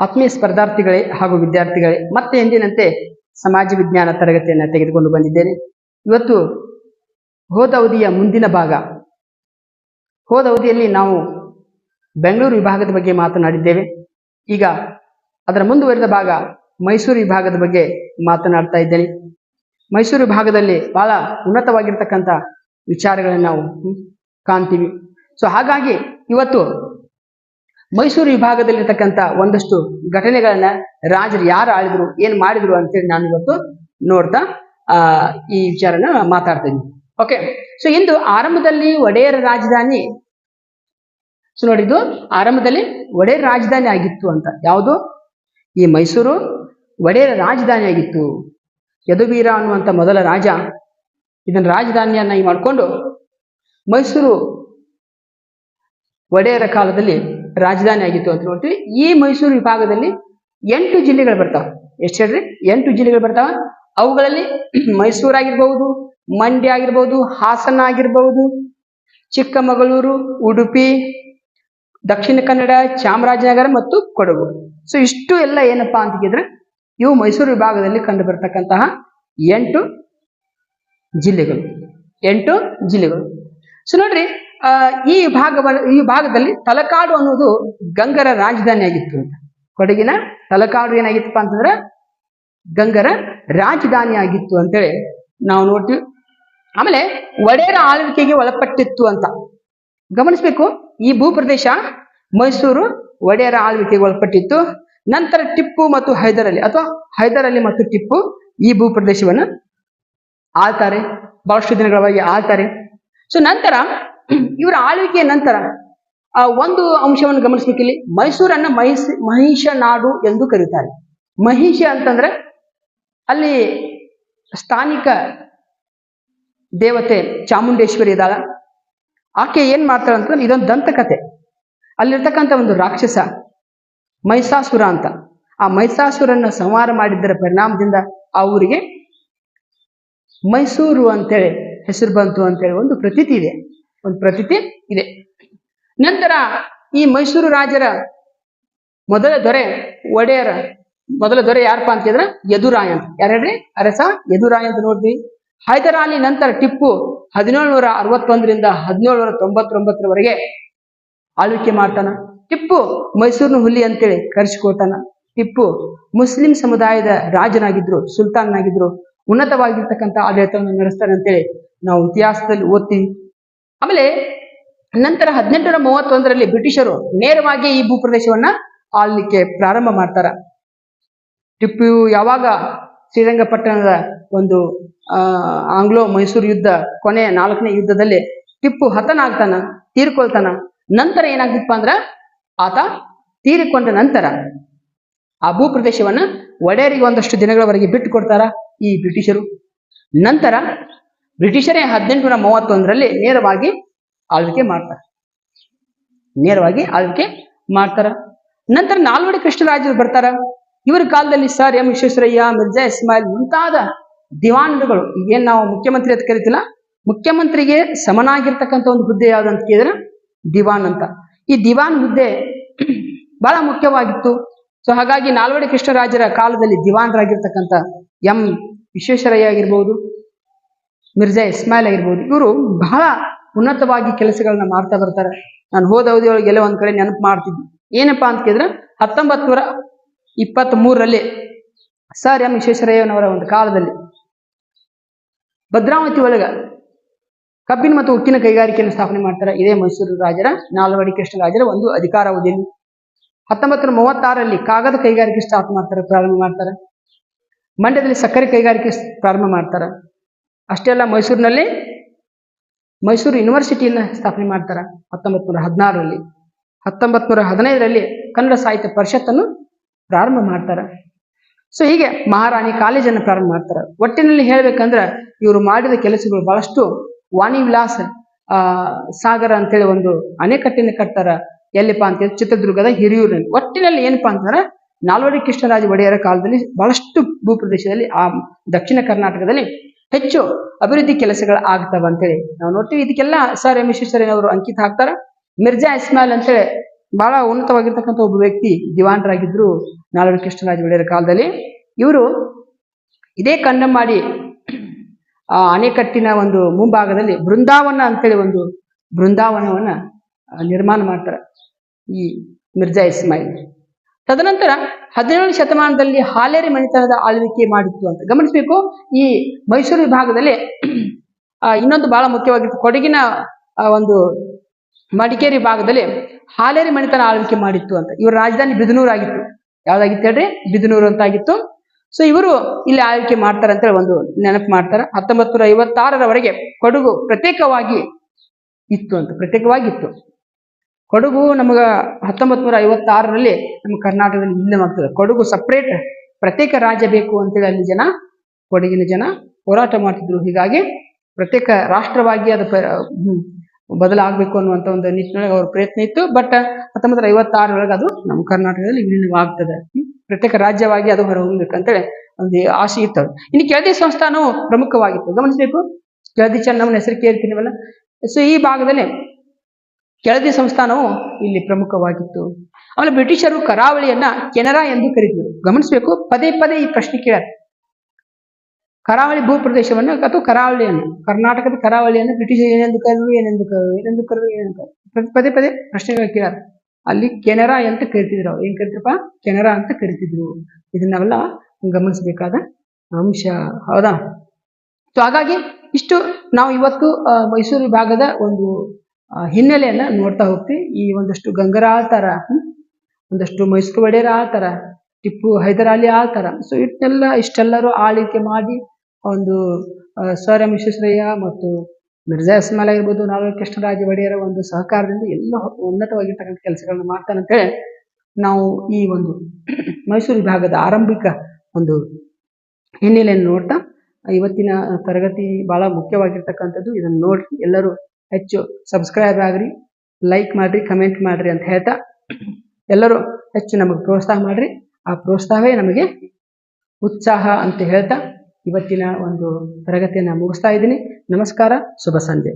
ಆತ್ಮೀಯ ಸ್ಪರ್ಧಾರ್ಥಿಗಳೇ ಹಾಗೂ ವಿದ್ಯಾರ್ಥಿಗಳೇ, ಮತ್ತೆ ಎಂದಿನಂತೆ ಸಮಾಜ ವಿಜ್ಞಾನ ತರಗತಿಯನ್ನು ತೆಗೆದುಕೊಂಡು ಬಂದಿದ್ದೇನೆ. ಇವತ್ತು ಹೋದ ಅವಧಿಯ ಮುಂದಿನ ಭಾಗ. ಹೋದ ಅವಧಿಯಲ್ಲಿ ನಾವು ಬೆಂಗಳೂರು ವಿಭಾಗದ ಬಗ್ಗೆ ಮಾತನಾಡಿದ್ದೇವೆ. ಈಗ ಅದರ ಮುಂದುವರಿದ ಭಾಗ ಮೈಸೂರು ವಿಭಾಗದ ಬಗ್ಗೆ ಮಾತನಾಡ್ತಾ ಇದ್ದೇನೆ. ಮೈಸೂರು ವಿಭಾಗದಲ್ಲಿ ಬಹಳ ಉನ್ನತವಾಗಿರ್ತಕ್ಕಂಥ ವಿಚಾರಗಳನ್ನು ನಾವು ಕಾಣ್ತೀವಿ. ಸೊ ಹಾಗಾಗಿ ಇವತ್ತು ಮೈಸೂರು ವಿಭಾಗದಲ್ಲಿರ್ತಕ್ಕಂಥ ಒಂದಷ್ಟು ಘಟನೆಗಳನ್ನ ರಾಜರು ಯಾರು ಆಳಿದ್ರು, ಏನ್ ಮಾಡಿದ್ರು ಅಂತೇಳಿ ನಾನು ಇವತ್ತು ನೋಡ್ತಾ ಈ ವಿಚಾರನ ಮಾತಾಡ್ತಾ ಇದ್ದೀನಿ. ಓಕೆ, ಸೊ ಇಂದು ಆರಂಭದಲ್ಲಿ ಒಡೆಯರ ರಾಜಧಾನಿ. ಸೊ ನೋಡಿದ್ದು ಆರಂಭದಲ್ಲಿ ಒಡೆಯರ ರಾಜಧಾನಿ ಆಗಿತ್ತು ಅಂತ. ಯಾವುದು? ಈ ಮೈಸೂರು ಒಡೆಯರ ರಾಜಧಾನಿ ಆಗಿತ್ತು. ಯದುವೀರ ಅನ್ನುವಂಥ ಮೊದಲ ರಾಜ ಇದನ್ನ ರಾಜಧಾನಿಯನ್ನಾಗಿ ಮಾಡಿಕೊಂಡು ಮೈಸೂರು ಒಡೆಯರ ಕಾಲದಲ್ಲಿ ರಾಜಧಾನಿ ಆಗಿತ್ತು ಅಂತ ನೋಡ್ತೀವಿ. ಈ ಮೈಸೂರು ವಿಭಾಗದಲ್ಲಿ 8 ಜಿಲ್ಲೆಗಳು ಬರ್ತಾವ. ಎಷ್ಟು ಹೇಳ್ರಿ? 8 ಜಿಲ್ಲೆಗಳು ಬರ್ತಾವ. ಅವುಗಳಲ್ಲಿ ಮೈಸೂರು ಆಗಿರ್ಬಹುದು, ಮಂಡ್ಯ ಆಗಿರ್ಬಹುದು, ಹಾಸನ ಆಗಿರ್ಬಹುದು, ಚಿಕ್ಕಮಗಳೂರು, ಉಡುಪಿ, ದಕ್ಷಿಣ ಕನ್ನಡ, ಚಾಮರಾಜನಗರ ಮತ್ತು ಕೊಡಗು. ಸೊ ಇಷ್ಟು ಎಲ್ಲ ಏನಪ್ಪಾ ಅಂತಿದ್ರೆ ಇವು ಮೈಸೂರು ವಿಭಾಗದಲ್ಲಿ ಕಂಡು ಬರ್ತಕ್ಕಂತಹ 8 ಜಿಲ್ಲೆಗಳು. 8 ಜಿಲ್ಲೆಗಳು. ಸೊ ನೋಡ್ರಿ, ಈ ಭಾಗದಲ್ಲಿ ತಲಕಾಡು ಅನ್ನೋದು ಗಂಗರ ರಾಜಧಾನಿ ಆಗಿತ್ತು ಅಂತ. ಕೊಡಗಿನ ತಲಕಾಡು ಏನಾಗಿತ್ತಪ್ಪ ಅಂತಂದ್ರೆ ಗಂಗರ ರಾಜಧಾನಿ ಆಗಿತ್ತು ಅಂತೇಳಿ ನಾವು ನೋಡ್ತೀವಿ. ಆಮೇಲೆ ಒಡೆಯರ ಆಳ್ವಿಕೆಗೆ ಒಳಪಟ್ಟಿತ್ತು ಅಂತ ಗಮನಿಸ್ಬೇಕು. ಈ ಭೂಪ್ರದೇಶ ಮೈಸೂರು ಒಡೆಯರ ಆಳ್ವಿಕೆಗೆ ಒಳಪಟ್ಟಿತ್ತು. ನಂತರ ಟಿಪ್ಪು ಮತ್ತು ಹೈದರಾಲಿ ಅಥವಾ ಹೈದರಾಲಿ ಮತ್ತು ಟಿಪ್ಪು ಈ ಭೂಪ್ರದೇಶವನ್ನು ಆಳ್ತಾರೆ, ಬಹಳಷ್ಟು ದಿನಗಳವರೆಗೆ ಆಳ್ತಾರೆ. ಸೊ ನಂತರ ಇವರ ಆಳ್ವಿಕೆಯ ನಂತರ ಒಂದು ಅಂಶವನ್ನು ಗಮನಿಸ್ಬೇಕಿಲ್ಲಿ. ಮೈಸೂರನ್ನ ಮಹಿಷ ನಾಡು ಎಂದು ಕರೀತಾರೆ. ಮಹಿಷ ಅಂತಂದ್ರೆ ಅಲ್ಲಿ ಸ್ಥಾನಿಕ ದೇವತೆ ಚಾಮುಂಡೇಶ್ವರಿ ಇದ್ದಾಳ. ಆಕೆ ಏನ್ ಮಾಡ್ತಾಳೆ ಅಂತಂದ್ರೆ ಇದೊಂದು ದಂತಕಥೆ. ಅಲ್ಲಿರ್ತಕ್ಕಂಥ ಒಂದು ರಾಕ್ಷಸ ಮಹಿಷಾಸುರ ಅಂತ. ಆ ಮಹಿಷಾಸುರನ್ನ ಸಂಹಾರ ಮಾಡಿದ್ದರ ಪರಿಣಾಮದಿಂದ ಆ ಊರಿಗೆ ಮೈಸೂರು ಅಂತೇಳಿ ಹೆಸರು ಬಂತು ಅಂತೇಳಿ ಒಂದು ಪ್ರತೀತಿ ಇದೆ. ನಂತರ ಈ ಮೈಸೂರು ರಾಜರ ಮೊದಲ ದೊರೆ ಯಾರಪ್ಪ ಅಂತಿದ್ರೆ ಯದುರಾಯ ಅಂತ. ಯಾರು ಹೇಳ್ರಿ? ಅರಸ ಯದುರಾಯ ಅಂತ ನೋಡ್ತೀವಿ. ಹೈದರಾಲಿ ನಂತರ ಟಿಪ್ಪು 1761ರಿಂದ 1799ರವರೆಗೆ ಆಳ್ವಿಕೆ ಮಾಡ್ತಾನ. ಟಿಪ್ಪು ಮೈಸೂರಿನ ಹುಲಿ ಅಂತೇಳಿ ಕರೆಸಿಕೊಳ್ತಾನ. ಟಿಪ್ಪು ಮುಸ್ಲಿಂ ಸಮುದಾಯದ ರಾಜನಾಗಿದ್ರು, ಸುಲ್ತಾನನಾಗಿದ್ರು, ಉನ್ನತವಾಗಿರ್ತಕ್ಕಂಥ ಆಡಳಿತವನ್ನು ನಡೆಸ್ತಾನೆ ಅಂತೇಳಿ ನಾವು ಇತಿಹಾಸದಲ್ಲಿ ಓದ್ತೀವಿ. ಆಮೇಲೆ ನಂತರ 1831ರಲ್ಲಿ ಬ್ರಿಟಿಷರು ನೇರವಾಗಿ ಈ ಭೂಪ್ರದೇಶವನ್ನ ಆಳ್ಲಿಕ್ಕೆ ಪ್ರಾರಂಭ ಮಾಡ್ತಾರ. ಟಿಪ್ಪು ಯಾವಾಗ ಶ್ರೀರಂಗಪಟ್ಟಣದ ಒಂದು ಆಂಗ್ಲೋ ಮೈಸೂರು ಯುದ್ಧ, ಕೊನೆಯ 4ನೇ ಯುದ್ಧದಲ್ಲಿ ಟಿಪ್ಪು ಹತನಾಗ್ತಾನ, ತೀರ್ಕೊಳ್ತಾನ. ನಂತರ ಏನಾಗ್ತಿಪ್ಪ ಅಂದ್ರ ಆತ ತೀರಿಕೊಂಡ ನಂತರ ಆ ಭೂಪ್ರದೇಶವನ್ನ ಒಡೆಯರಿಗೆ ಒಂದಷ್ಟು ದಿನಗಳವರೆಗೆ ಬಿಟ್ಟು ಕೊಡ್ತಾರ ಈ ಬ್ರಿಟಿಷರು. ನಂತರ ಬ್ರಿಟಿಷರೇ 1831ರಲ್ಲಿ ನೇರವಾಗಿ ಆಳ್ವಿಕೆ ಮಾಡ್ತಾರ. ನಂತರ ನಾಲ್ವಡಿ ಕೃಷ್ಣರಾಜರು ಬರ್ತಾರ. ಇವರ ಕಾಲದಲ್ಲಿ ಸರ್ ಎಂ ವಿಶ್ವೇಶ್ವರಯ್ಯ, ಮಿರ್ಜಾ ಇಸ್ಮಾಯಿಲ್ ಮುಂತಾದ ದಿವಾನರುಗಳು, ಈಗೇನ್ ನಾವು ಮುಖ್ಯಮಂತ್ರಿ ಅಂತ ಕರಿತಿಲ್ಲ, ಮುಖ್ಯಮಂತ್ರಿಗೆ ಸಮನಾಗಿರ್ತಕ್ಕಂಥ ಒಂದು ಹುದ್ದೆ ಯಾವ್ದಂತ ಕೇಳಿದ್ರೆ ದಿವಾನ್ ಅಂತ. ಈ ದಿವಾನ್ ಹುದ್ದೆ ಬಹಳ ಮುಖ್ಯವಾಗಿತ್ತು. ಸೊ ಹಾಗಾಗಿ ನಾಲ್ವಡಿ ಕೃಷ್ಣರಾಜರ ಕಾಲದಲ್ಲಿ ದಿವಾನರಾಗಿರ್ತಕ್ಕಂಥ ಎಂ ವಿಶ್ವೇಶ್ವರಯ್ಯ ಆಗಿರ್ಬೋದು, ಮಿರ್ಜಾ ಇಸ್ಮಾಯಿಲ್ ಆಗಿರ್ಬೋದು, ಇವರು ಬಹಳ ಉನ್ನತವಾಗಿ ಕೆಲಸಗಳನ್ನ ಮಾಡ್ತಾ ಬರ್ತಾರೆ. ನಾನು ಹೋದ ಅವಧಿಯೊಳಗೆ ಎಲ್ಲ ಒಂದ್ ಕಡೆ ನೆನಪು ಮಾಡ್ತಿದ್ವಿ. ಏನಪ್ಪಾ ಅಂತ ಕೇಳಿದ್ರೆ 1923ರಲ್ಲಿ ಸರ್ ಎಂ ವಿಶ್ವೇಶ್ವರಯ್ಯನವರ ಒಂದು ಕಾಲದಲ್ಲಿ ಭದ್ರಾವತಿ ಒಳಗ ಕಬ್ಬಿನ ಮತ್ತು ಉಕ್ಕಿನ ಕೈಗಾರಿಕೆಯನ್ನು ಸ್ಥಾಪನೆ ಮಾಡ್ತಾರೆ. ಇದೇ ಮೈಸೂರು ರಾಜರ, ನಾಲ್ವಡಿ ಕೃಷ್ಣರಾಜರ ಒಂದು ಅಧಿಕಾರಾವಧಿಯಲ್ಲಿ. 1936ರಲ್ಲಿ ಕಾಗದ ಕೈಗಾರಿಕೆ ಪ್ರಾರಂಭ ಮಾಡ್ತಾರೆ. ಮಂಡ್ಯದಲ್ಲಿ ಸಕ್ಕರೆ ಕೈಗಾರಿಕೆ ಪ್ರಾರಂಭ ಮಾಡ್ತಾರೆ. ಅಷ್ಟೇ ಅಲ್ಲ, ಮೈಸೂರಿನಲ್ಲಿ ಮೈಸೂರು ಯೂನಿವರ್ಸಿಟಿಯನ್ನ ಸ್ಥಾಪನೆ ಮಾಡ್ತಾರೆ 1916ರಲ್ಲಿ. 1915ರಲ್ಲಿ ಕನ್ನಡ ಸಾಹಿತ್ಯ ಪರಿಷತ್ತನ್ನು ಪ್ರಾರಂಭ ಮಾಡ್ತಾರೆ. ಸೊ ಹೀಗೆ ಮಹಾರಾಣಿ ಕಾಲೇಜನ್ನು ಪ್ರಾರಂಭ ಮಾಡ್ತಾರೆ. ಒಟ್ಟಿನಲ್ಲಿ ಹೇಳ್ಬೇಕಂದ್ರೆ ಇವರು ಮಾಡಿದ ಕೆಲಸಗಳು ಬಹಳಷ್ಟು. ವಾಣಿ ವಿಲಾಸ ಸಾಗರ ಅಂತೇಳಿ ಒಂದು ಅಣೆಕಟ್ಟೆಯನ್ನು ಕಟ್ತಾರ. ಎಲ್ಲಿಪ್ಪಾ ಅಂತೇಳಿ ಚಿತ್ರದುರ್ಗದ ಹಿರಿಯೂರಿನಲ್ಲಿ. ಒಟ್ಟಿನಲ್ಲಿ ಏನಪ್ಪಾ ಅಂತಂದ್ರೆ ನಾಲ್ವಡಿ ಕೃಷ್ಣರಾಜ ಒಡೆಯರ ಕಾಲದಲ್ಲಿ ಬಹಳಷ್ಟು ಭೂಪ್ರದೇಶದಲ್ಲಿ ಆ ದಕ್ಷಿಣ ಕರ್ನಾಟಕದಲ್ಲಿ ಹೆಚ್ಚು ಅಭಿವೃದ್ಧಿ ಕೆಲಸಗಳು ಆಗ್ತಾವ ಅಂತೇಳಿ ನಾವು ನೋಡ್ತೀವಿ. ಇದಕ್ಕೆಲ್ಲ ಸರ್ ಎಂ ವಿಶ್ವೇಶ್ವರಯ್ಯನವರು ಅಂಕಿತ ಹಾಕ್ತಾರ. ಮಿರ್ಜಾ ಇಸ್ಮಾಯಿಲ್ ಅಂತೇಳಿ ಬಹಳ ಉನ್ನತವಾಗಿರ್ತಕ್ಕಂಥ ಒಬ್ಬ ವ್ಯಕ್ತಿ ದಿವಾನರಾಗಿದ್ರು ನಾಲ್ವಡಿ ಕೃಷ್ಣರಾಜ ಒಡೆಯರ ಕಾಲದಲ್ಲಿ. ಇವರು ಇದೇ ಕನ್ನಂಬಾಡಿ ಅಣೆಕಟ್ಟಿನ ಒಂದು ಮುಂಭಾಗದಲ್ಲಿ ಬೃಂದಾವನ ಅಂತೇಳಿ ಒಂದು ಬೃಂದಾವನವನ್ನ ನಿರ್ಮಾಣ ಮಾಡ್ತಾರೆ ಈ ಮಿರ್ಜಾ ಇಸ್ಮಾಯಿಲ್. ತದನಂತರ 17ನೇ ಶತಮಾನದಲ್ಲಿ ಹಾಲೇರಿ ಮನೆತನದ ಆಳ್ವಿಕೆ ಮಾಡಿತ್ತು ಅಂತ ಗಮನಿಸಬೇಕು. ಈ ಮೈಸೂರು ವಿಭಾಗದಲ್ಲಿ ಇನ್ನೊಂದು ಬಹಳ ಮುಖ್ಯವಾಗಿತ್ತು, ಕೊಡಗಿನ ಒಂದು ಮಡಿಕೇರಿ ಭಾಗದಲ್ಲಿ ಹಾಲೇರಿ ಮನೆತನ ಆಳ್ವಿಕೆ ಮಾಡಿತ್ತು ಅಂತ. ಇವರ ರಾಜಧಾನಿ ಬಿದನೂರು ಆಗಿತ್ತು. ಯಾವ್ದಾಗಿತ್ತು ಹೇಳ್ರಿ? ಬಿದನೂರು ಅಂತ ಆಗಿತ್ತು. ಸೊ ಇವರು ಇಲ್ಲಿ ಆಳ್ವಿಕೆ ಮಾಡ್ತಾರೆ ಅಂತೇಳಿ ಒಂದು ನೆನಪು ಮಾಡ್ತಾರೆ. 1956ರವರೆಗೆ ಕೊಡಗು ಪ್ರತ್ಯೇಕವಾಗಿ ಇತ್ತು ಅಂತ, ಪ್ರತ್ಯೇಕವಾಗಿತ್ತು. ಕೊಡಗು ನಮಗ 1956ರಲ್ಲಿ ನಮ್ಮ ಕರ್ನಾಟಕದಲ್ಲಿ ವಿಲೀನವಾಗ್ತದೆ. ಕೊಡಗು ಸಪ್ರೇಟ್ ಪ್ರತ್ಯೇಕ ರಾಜ್ಯ ಬೇಕು ಅಂತೇಳಿ ಅಲ್ಲಿ ಕೊಡಗಿನ ಜನ ಹೋರಾಟ ಮಾಡ್ತಿದ್ರು. ಹೀಗಾಗಿ ಪ್ರತ್ಯೇಕ ರಾಷ್ಟ್ರವಾಗಿ ಅದು ಬದಲಾಗಬೇಕು ಅನ್ನುವಂಥ ಒಂದು ನಿಟ್ಟಿನೊಳಗೆ ಅವ್ರ ಪ್ರಯತ್ನ ಇತ್ತು. ಬಟ್ 1956ರೊಳಗೆ ಅದು ನಮ್ಮ ಕರ್ನಾಟಕದಲ್ಲಿ ವಿಲೀನವಾಗ್ತದೆ. ಪ್ರತ್ಯೇಕ ರಾಜ್ಯವಾಗಿ ಅದು ಹೊರಹೊಮ್ಮಬೇಕಂತೇಳಿ ಒಂದು ಆಸೆ ಇತ್ತು. ಇನ್ನು ಕೆಳದಿ ಸಂಸ್ಥಾನವು ಪ್ರಮುಖವಾಗಿತ್ತು. ಗಮನಿಸಬೇಕು, ಕೆಳದಿ ಚೆನ್ನಮ್ಮನ ಹೆಸರು ಕೇಳ್ತೀನಿವಲ್ಲ. ಸೊ ಈ ಭಾಗದಲ್ಲಿ ಕೆಳದಿ ಸಂಸ್ಥಾನವು ಇಲ್ಲಿ ಪ್ರಮುಖವಾಗಿತ್ತು. ಆಮೇಲೆ ಬ್ರಿಟಿಷರು ಕರಾವಳಿಯನ್ನ ಕೆನರಾ ಎಂದು ಕರೀತಿದ್ರು. ಗಮನಿಸಬೇಕು, ಪದೇ ಪದೇ ಈ ಪ್ರಶ್ನೆ ಕೇಳ. ಕರಾವಳಿ ಭೂ ಪ್ರದೇಶವನ್ನು ಅಥವಾ ಕರಾವಳಿಯನ್ನು, ಕರ್ನಾಟಕದ ಕರಾವಳಿಯನ್ನು ಬ್ರಿಟಿಷರು ಏನೆಂದು ಕರೆದ್ರು. ಪದೇ ಪದೇ ಪ್ರಶ್ನೆಗಳು ಕೇಳ. ಅಲ್ಲಿ ಕೆನರಾ ಅಂತ ಕರಿತಿದ್ರು. ಅವ್ರು ಏನ್ ಕರಿತ್ರಪ್ಪ? ಕೆನರಾ ಅಂತ ಕರಿತಿದ್ರು. ಇದನ್ನೆಲ್ಲ ಗಮನಿಸಬೇಕಾದ ಅಂಶ, ಹೌದಾ? ಸೊ ಹಾಗಾಗಿ ಇಷ್ಟು ನಾವು ಇವತ್ತು ಮೈಸೂರು ವಿಭಾಗದ ಒಂದು ಹಿನ್ನೆಲೆಯನ್ನ ನೋಡ್ತಾ ಹೋಗ್ತೀವಿ. ಈ ಒಂದಷ್ಟು ಗಂಗರ ಆಳ್ತಾರ, ಒಂದಷ್ಟು ಮೈಸೂರು ಒಡೆಯರ ಆಳ್ತಾರ, ಟಿಪ್ಪು ಹೈದರಾಲಿ ಆಳ್ತಾರ. ಸೊ ಇಷ್ಟೆಲ್ಲರೂ ಆಳ್ವಿಕೆ ಮಾಡಿ ಒಂದು ಸರ್ ಎಂ ವಿಶ್ವೇಶ್ವರಯ್ಯ ಮತ್ತು ಮಿರ್ಜಾ ಇಸ್ಮಾಯಿಲ್ ಆಗಿರ್ಬೋದು, ನಾಲ್ವಡಿ ಕೃಷ್ಣರಾಜ ಒಡೆಯರ ಒಂದು ಸಹಕಾರದಿಂದ ಎಲ್ಲ ಉನ್ನತವಾಗಿರ್ತಕ್ಕಂಥ ಕೆಲಸಗಳನ್ನ ಮಾಡ್ತಾನಂತೇಳಿ ನಾವು ಈ ಒಂದು ಮೈಸೂರು ವಿಭಾಗದ ಆರಂಭಿಕ ಒಂದು ಹಿನ್ನೆಲೆಯನ್ನು ನೋಡ್ತಾ ಇವತ್ತಿನ ತರಗತಿ ಬಹಳ ಮುಖ್ಯವಾಗಿರ್ತಕ್ಕಂಥದ್ದು. ಇದನ್ನು ನೋಡಿ ಎಲ್ಲರೂ ಹೆಚ್ಚು ಸಬ್ಸ್ಕ್ರೈಬ್ ಆಗ್ರಿ, ಲೈಕ್ ಮಾಡ್ರಿ, ಕಮೆಂಟ್ ಮಾಡ್ರಿ ಅಂತ ಹೇಳ್ತಾ ಎಲ್ಲರೂ ಹೆಚ್ಚು ನಮಗೆ ಪ್ರೋತ್ಸಾಹ ಮಾಡ್ರಿ. ಆ ಪ್ರೋತ್ಸಾಹವೇ ನಮಗೆ ಉತ್ಸಾಹ ಅಂತ ಹೇಳ್ತಾ ಇವತ್ತಿನ ಒಂದು ತರಗತಿಯನ್ನು ಮುಗಿಸ್ತಾ ಇದ್ದೀನಿ. ನಮಸ್ಕಾರ, ಶುಭ ಸಂಜೆ.